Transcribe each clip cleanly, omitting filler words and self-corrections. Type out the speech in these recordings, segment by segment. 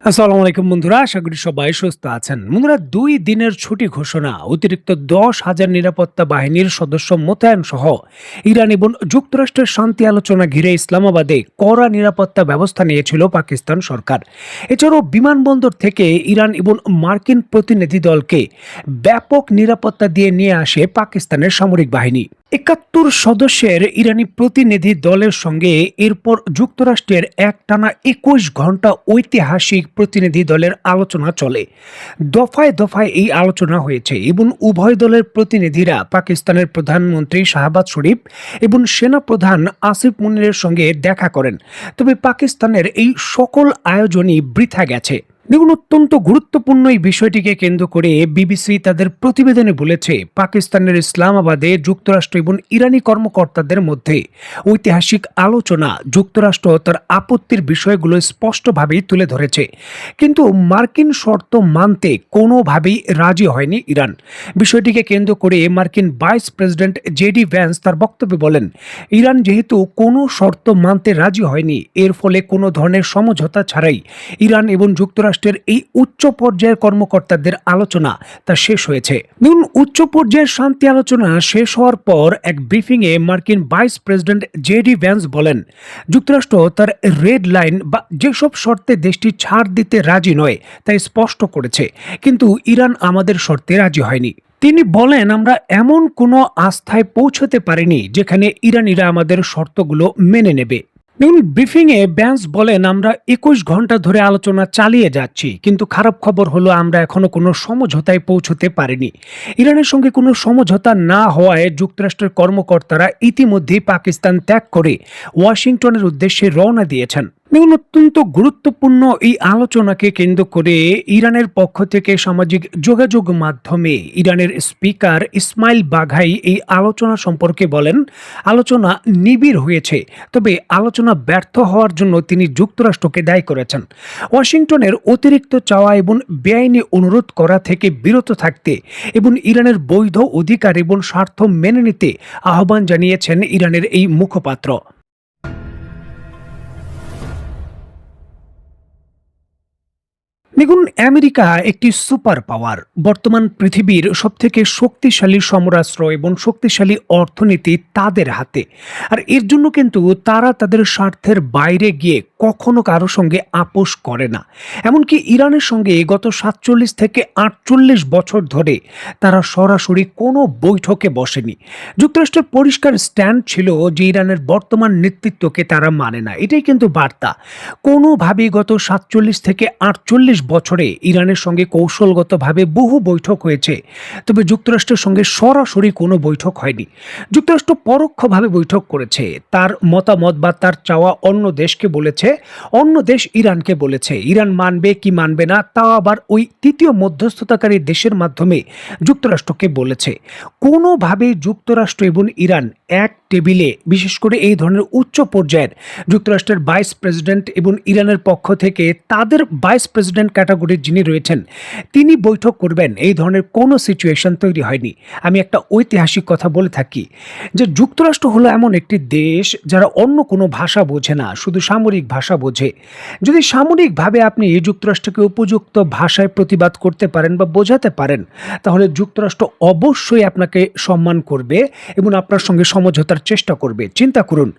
আসসালামু আলাইকুম বন্ধুরা, আশা করি সবাই সুস্থ আছেন। বন্ধুরা, 2 দিনের ছুটি ঘোষণা, অতিরিক্ত 10,000 নিরাপত্তা বাহিনীর সদস্য মোতায়েন সহ ইরান এবং যুক্তরাষ্ট্রের শান্তি আলোচনা ঘিরে ইসলামাবাদে কড়া নিরাপত্তা ব্যবস্থা নিয়েছিল পাকিস্তান সরকার। এছাড়াও বিমানবন্দর থেকে ইরান এবং মার্কিন প্রতিনিধি দলকে ব্যাপক নিরাপত্তা দিয়ে নিয়ে আসে পাকিস্তানের সামরিক বাহিনী। 71 সদস্যের ইরানি প্রতিনিধি দলের সঙ্গে এরপর যুক্তরাষ্ট্রের একটানা 21 ঘন্টা ঐতিহাসিক প্রতিনিধি দলের আলোচনা চলে। দফায় দফায় এই আলোচনা হয়েছে এবং উভয় দলের প্রতিনিধিরা পাকিস্তানের প্রধানমন্ত্রী শাহবাজ শরীফ এবং সেনাপ্রধান আসিফ মুনিরের সঙ্গে দেখা করেন। তবে পাকিস্তানের এই সকল আয়োজনই বৃথা গেছে। দেখুন, অত্যন্ত গুরুত্বপূর্ণ এই বিষয়টিকে কেন্দ্র করে বিবিসি তাদের প্রতিবেদনে বলেছে, পাকিস্তানের ইসলামাবাদে যুক্তরাষ্ট্র এবং ইরানি কর্মকর্তাদের মধ্যে ঐতিহাসিক আলোচনা যুক্তরাষ্ট্র তার আপত্তির বিষয়গুলো স্পষ্টভাবেই তুলে ধরেছে, কিন্তু মার্কিন শর্ত মানতে কোনোভাবেই রাজি হয়নি ইরান। বিষয়টিকে কেন্দ্র করে মার্কিন ভাইস প্রেসিডেন্ট জেডি ভ্যান্স তার বক্তব্যে বলেন, ইরান যেহেতু কোনো শর্ত মানতে রাজি হয়নি, এর ফলে কোনো ধরনের সমঝোতা ছাড়াই ইরান এবং যুক্তরাষ্ট্র এই উচ্চ পর্যায়ের কর্মকর্তাদের আলোচনা তা শেষ হয়েছে। উচ্চ পর্যায়ের শান্তি আলোচনা শেষ হওয়ার পর এক ব্রিফিংয়ে মার্কিন ভাইস প্রেসিডেন্ট জেডি ভ্যান্স বলেন, যুক্তরাষ্ট্র তার রেড লাইন বা যেসব শর্তে দেশটি ছাড় দিতে রাজি নয় তা স্পষ্ট করেছে, কিন্তু ইরান আমাদের শর্তে রাজি হয়নি। তিনি বলেন, আমরা এমন কোনো আস্থায় পৌঁছতে পারিনি যেখানে ইরানিরা আমাদের শর্তগুলো মেনে নেবে। দেখুন, ব্রিফিংয়ে ভ্যান্স বলেন, আমরা 21 ঘন্টা ধরে আলোচনা চালিয়ে যাচ্ছি, কিন্তু খারাপ খবর হলো আমরা এখনো কোনো সমঝোতায় পৌঁছতে পারিনি। ইরানের সঙ্গে কোনো সমঝোতা না হওয়ায় যুক্তরাষ্ট্রের কর্মকর্তারা ইতিমধ্যেই পাকিস্তান ত্যাগ করে ওয়াশিংটনের উদ্দেশ্যে রওনা দিয়েছেন। দেখুন, অত্যন্ত গুরুত্বপূর্ণ এই আলোচনাকে কেন্দ্র করে ইরানের পক্ষ থেকে সামাজিক যোগাযোগ মাধ্যমে ইরানের স্পিকার ইসমাইল বাঘাই এই আলোচনা সম্পর্কে বলেন, আলোচনা নিবিড় হয়েছে, তবে আলোচনা ব্যর্থ হওয়ার জন্য তিনি যুক্তরাষ্ট্রকে দায়ী করেছেন। ওয়াশিংটনের অতিরিক্ত চাওয়া এবং বেআইনি অনুরোধ করা থেকে বিরত থাকতে এবং ইরানের বৈধ অধিকার এবং স্বার্থ মেনে নিতে আহ্বান জানিয়েছেন ইরানের এই মুখপাত্র। দেখুন, আমেরিকা একটি সুপার পাওয়ার। বর্তমান পৃথিবীর সবথেকে শক্তিশালী সমরাস্ত্র এবং শক্তিশালী অর্থনীতি তাদের হাতে। আর এর জন্য কিন্তু তারা তাদের স্বার্থের বাইরে গিয়ে কখনো কারো সঙ্গে আপোষ করে না। এমনকি ইরানের সঙ্গে গত 47 থেকে 48 বছর ধরে তারা সরাসরি কোনো বৈঠকে বসেনি। যুক্তরাষ্ট্রের পরিষ্কার স্ট্যান্ড ছিল যে ইরানের বর্তমান নেতৃত্বকে তারা মানে না। এটাই কিন্তু বার্তা। কোনোভাবেই গত 47 থেকে 48 বছরে ইরানের সঙ্গে কৌশলগতভাবে বহু বৈঠক হয়েছে, তবে যুক্তরাষ্ট্রের সঙ্গে সরাসরি কোনো বৈঠক হয়নি। যুক্তরাষ্ট্র পরোক্ষভাবে বৈঠক করেছে, তার মতামত বা তার চাওয়া অন্য দেশকে বলেছে, অন্য দেশ ইরানকে বলেছে। ইরান মানবে কি মানবে না তা আবার ওই তৃতীয় মধ্যস্থতাকারী দেশের মাধ্যমে যুক্তরাষ্ট্রকে বলেছে। কোনোভাবে যুক্তরাষ্ট্র এবং ইরান এক টেবিলে, বিশেষ করে এই ধরনের উচ্চ পর্যায়ের যুক্তরাষ্ট্রের ভাইস প্রেসিডেন্ট এবং ইরানের পক্ষ থেকে তাদের ভাইস প্রেসিডেন্ট ক্যাটাগরির যিনি রয়েছেন তিনি বৈঠক করবেন, এই ধরনের কোনো সিচুয়েশন তৈরি হয়নি। আমি একটা ঐতিহাসিক কথা বলে থাকি যে যুক্তরাষ্ট্র হলো এমন একটি দেশ যারা অন্য কোনো ভাষা বোঝে না, শুধু সামরিক ভাষা বোঝে। যদি সামরিকভাবে আপনি যুক্তরাষ্ট্রকে উপযুক্ত ভাষায় প্রতিবাদ করতে পারেন বা বোঝাতে পারেন, তাহলে যুক্তরাষ্ট্র অবশ্যই আপনাকে সম্মান করবে এবং আপনার সঙ্গে সমঝোতার চেষ্টা করবে। চিন্তা করুন,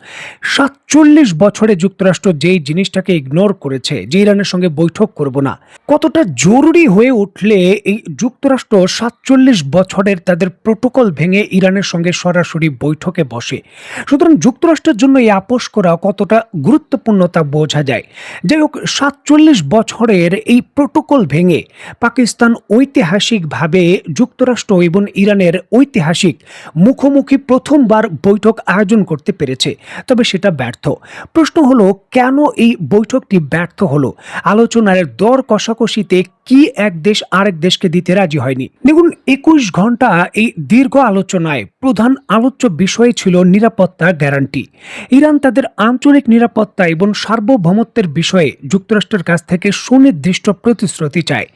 47 বছরে যুক্তরাষ্ট্র যেই জিনিসটাকে ইগনোর করেছে, যে ইরানের সঙ্গে বৈঠক করব না, কতটা জরুরি হয়ে উঠলে এই যুক্তরাষ্ট্র 47 বছরের তাদের প্রোটোকল ভেঙে ইরানের সঙ্গে সরাসরি বৈঠকে বসে। সুতরাং যুক্তরাষ্ট্রের জন্য এই আপোষ করা কতটা গুরুত্বপূর্ণ তা বোঝা যায়। যাই হোক, 47 বছরের এই প্রোটোকল ভেঙে পাকিস্তান ঐতিহাসিকভাবে যুক্তরাষ্ট্র এবং ইরানের ঐতিহাসিক মুখোমুখি প্রথমবার বৈঠক আয়োজন করতে পেরেছে, তবে সেটা ব্যর্থ। প্রশ্ন হলো, কেন এই বৈঠকটি ব্যর্থ হলো? আলোচনার দর কষাকষিতে কি এক দেশ আরেক দেশকে দিতে রাজি হয়নি? দেখুন, 21 ঘন্টা এই দীর্ঘ আলোচনায় প্রধান আলোচ্য বিষয় ছিল নিরাপত্তা গ্যারান্টি। ইরান তাদের আঞ্চলিক নিরাপত্তা এবং সার্বভৌমত্বের বিষয়ে যুক্তরাষ্ট্রের কাছ থেকে সুনির্দিষ্ট প্রতিশ্রুতি চায়।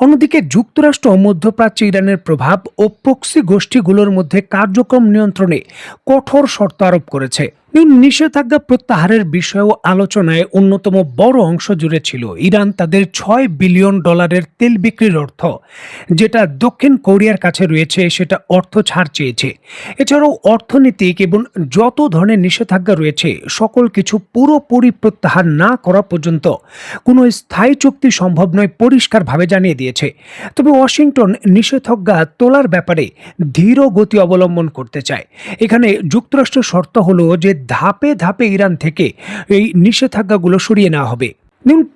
অন্যদিকে যুক্তরাষ্ট্র মধ্যপ্রাচ্যে ইরানের প্রভাব ও প্রক্সি গোষ্ঠীগুলোর মধ্যে কার্যক্রম নিয়ন্ত্রণে কঠোর শর্ত আরোপ করেছে। নিষেধাজ্ঞা প্রত্যাহারের বিষয়েও আলোচনায় অন্যতম বড় অংশ জুড়ে ছিল ইরান তাদের $6 বিলিয়ন তেল বিক্রির অর্থ, যেটা দক্ষিণ কোরিয়ার কাছে রয়েছে সেটা অর্থ ছাড় চেয়েছে। এছাড়াও অর্থনৈতিক এবং যত ধরনের নিষেধাজ্ঞা রয়েছে সকল কিছু পুরোপুরি প্রত্যাহার না করা পর্যন্ত কোনো স্থায়ী চুক্তি সম্ভব নয় পরিষ্কারভাবে জানিয়ে দিয়েছে। তবে ওয়াশিংটন নিষেধাজ্ঞা তোলার ব্যাপারে ধীর গতি অবলম্বন করতে চায়। এখানে যুক্তরাষ্ট্রের শর্ত হলো যে ধাপে ধাপে ইরান থেকে এই নিষেধাজ্ঞাগুলো সরিয়ে নেওয়া হবে।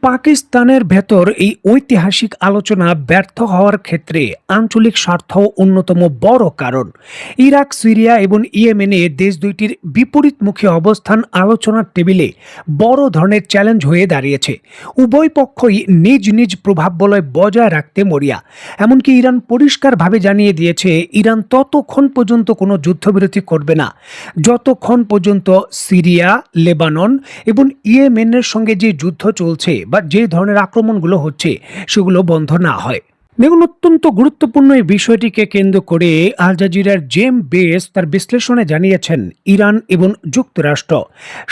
পাকিস্তানের ভেতর এই ঐতিহাসিক আলোচনা ব্যর্থ হওয়ার ক্ষেত্রে আঞ্চলিক স্বার্থ অন্যতম বড় কারণ। ইরাক, সিরিয়া এবং ইয়েমেনে দেশ দুইটির বিপরীতমুখী অবস্থান আলোচনার টেবিলে বড় ধরনের চ্যালেঞ্জ হয়ে দাঁড়িয়েছে। উভয় পক্ষই নিজ নিজ প্রভাব বলয় বজায় রাখতে মরিয়া। এমনকি ইরান পরিষ্কারভাবে জানিয়ে দিয়েছে ইরান ততক্ষণ পর্যন্ত কোনো যুদ্ধবিরতি করবে না যতক্ষণ পর্যন্ত সিরিয়া, লেবানন এবং ইয়েমেনের সঙ্গে যে যুদ্ধ চলছে বা যে ধরনের আক্রমণগুলো হচ্ছে সেগুলো বন্ধ না হয়। দেখুন, অত্যন্ত গুরুত্বপূর্ণ এই বিষয়টিকে কেন্দ্র করে আল জাজিরার জেম বেস তার বিশ্লেষণে জানিয়েছেন ইরান এবং যুক্তরাষ্ট্র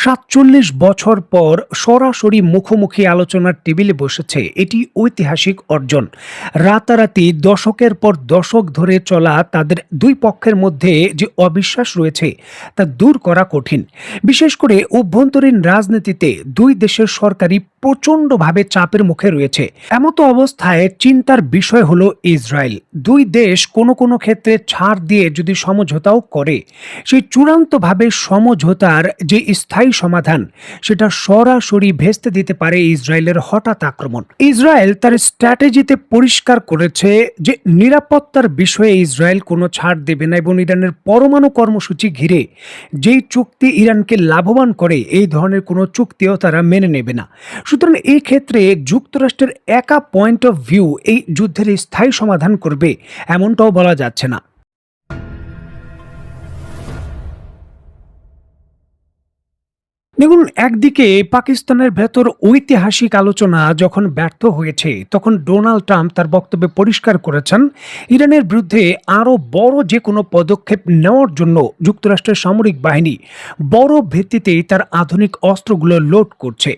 ৪৭ বছর পর সরাসরি মুখোমুখি আলোচনার টেবিলে বসেছে। এটি ঐতিহাসিক অর্জন। রাতারাতি দশকের পর দশক ধরে চলা তাদের দুই পক্ষের মধ্যে যে অবিশ্বাস রয়েছে তা দূর করা কঠিন। বিশেষ করে অভ্যন্তরীণ রাজনীতিতে দুই দেশের সরকারই প্রচণ্ডভাবে চাপের মুখে রয়েছে। এমতো অবস্থায় চিন্তার বিষয় হলো ইসরায়েল। দুই দেশ কোনো কোনো ক্ষেত্রে ছাড় দিয়ে যদি সমঝোতাও করে, সেই চূড়ান্তভাবে সমঝোতার যে স্থায়ী সমাধান সেটা সরাসরি ভেস্তে দিতে পারে ইসরায়েলের হঠাৎ আক্রমণ। ইসরায়েল তার স্ট্র্যাটেজিতে পরিষ্কার করেছে যে নিরাপত্তার বিষয়ে ইসরায়েল কোনো ছাড় দেবে না এবং ইরানের পরমাণু কর্মসূচি ঘিরে যেই চুক্তি ইরানকে লাভবান করে এই ধরনের কোনো চুক্তিও তারা মেনে নেবে না। সুতরাং এই ক্ষেত্রে যুক্তরাষ্ট্রের একা পয়েন্ট অফ ভিউ এই যুদ্ধের স্থায়ী সমাধান করবে এমনটাও বলা যাচ্ছে না। দেখুন, একদিকে পাকিস্তানের ভেতর ঐতিহাসিক আলোচনা যখন ব্যর্থ হয়েছে তখন ডোনাল্ড ট্রাম্প তার বক্তব্যে পরিষ্কার করেছেন ইরানের বিরুদ্ধে আরও বড় যে কোনো পদক্ষেপ নেওয়ার জন্য যুক্তরাষ্ট্রের সামরিক বাহিনী বড় ভিত্তিতেই তার আধুনিক অস্ত্রগুলো লোড করছে।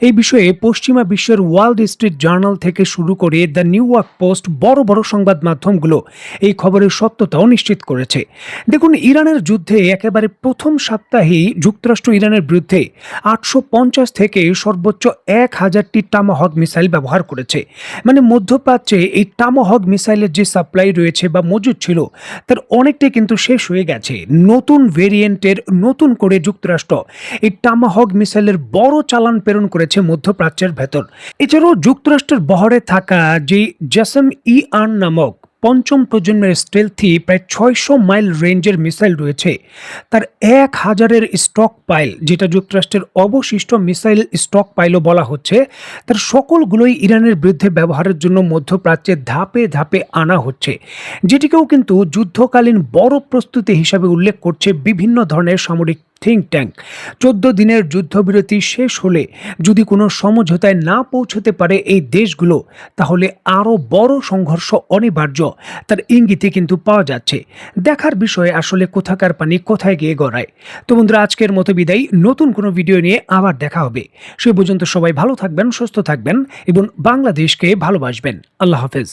এই বিষয়ে পশ্চিমা বিশ্বের ওয়াল স্ট্রিট জার্নাল থেকে শুরু করে দ্য নিউ ইয়র্ক পোস্ট বড় বড় সংবাদ মাধ্যমগুলো এই খবরের সত্যতাও নিশ্চিত করেছে। দেখুন, ইরানের যুদ্ধে একেবারে প্রথম সপ্তাহেই যুক্তরাষ্ট্র ইরানের বিরুদ্ধে 850 থেকে সর্বোচ্চ 1000টি টামাহক মিসাইল ব্যবহার করেছে। মানে মধ্যপ্রাচ্যে এই টামাহক মিসাইলের যে সাপ্লাই রয়েছে বা মজুদ ছিল তার অনেকটাই কিন্তু শেষ হয়ে গেছে। নতুন ভেরিয়েন্টের নতুন করে যুক্তরাষ্ট্র এই টামাহক মিসাইলের বড় চালান প্রেরণ করেছে মধ্যপ্রাচ্যের ভেতর। এছাড়াও যুক্তরাষ্ট্রের বহরে থাকা যে জ্যাসেম ER নামক পঞ্চম প্রজন্মের স্টেলথি প্রায় 600 মাইল রেঞ্জের মিসাইল রয়েছে, তার 1000-এর স্টক পাইল, যেটা যুক্তরাষ্ট্রের অবশিষ্ট মিসাইল স্টক পাইলও বলা হচ্ছে, তার সকলগুলোই ইরানের বিরুদ্ধে ব্যবহারের জন্য মধ্যপ্রাচ্যে ধাপে ধাপে আনা হচ্ছে, যেটিকেও কিন্তু যুদ্ধকালীন বড় প্রস্তুতি হিসাবে উল্লেখ করছে বিভিন্ন ধরনের সামরিক থিঙ্ক ট্যাঙ্ক। 14 দিনের যুদ্ধবিরতি শেষ হলে যদি কোনো সমঝোতায় না পৌঁছতে পারে এই দেশগুলো, তাহলে আরও বড় সংঘর্ষ অনিবার্য, তার ইঙ্গিতে কিন্তু পাওয়া যাচ্ছে। দেখার বিষয়ে আসলে কোথাকার পানি কোথায় গিয়ে গড়ায়। তো বন্ধুরা, আজকের মতো বিদায়। নতুন কোনো ভিডিও নিয়ে আবার দেখা হবে। সে পর্যন্ত সবাই ভালো থাকবেন, সুস্থ থাকবেন এবং বাংলাদেশকে ভালোবাসবেন। আল্লাহ হাফেজ।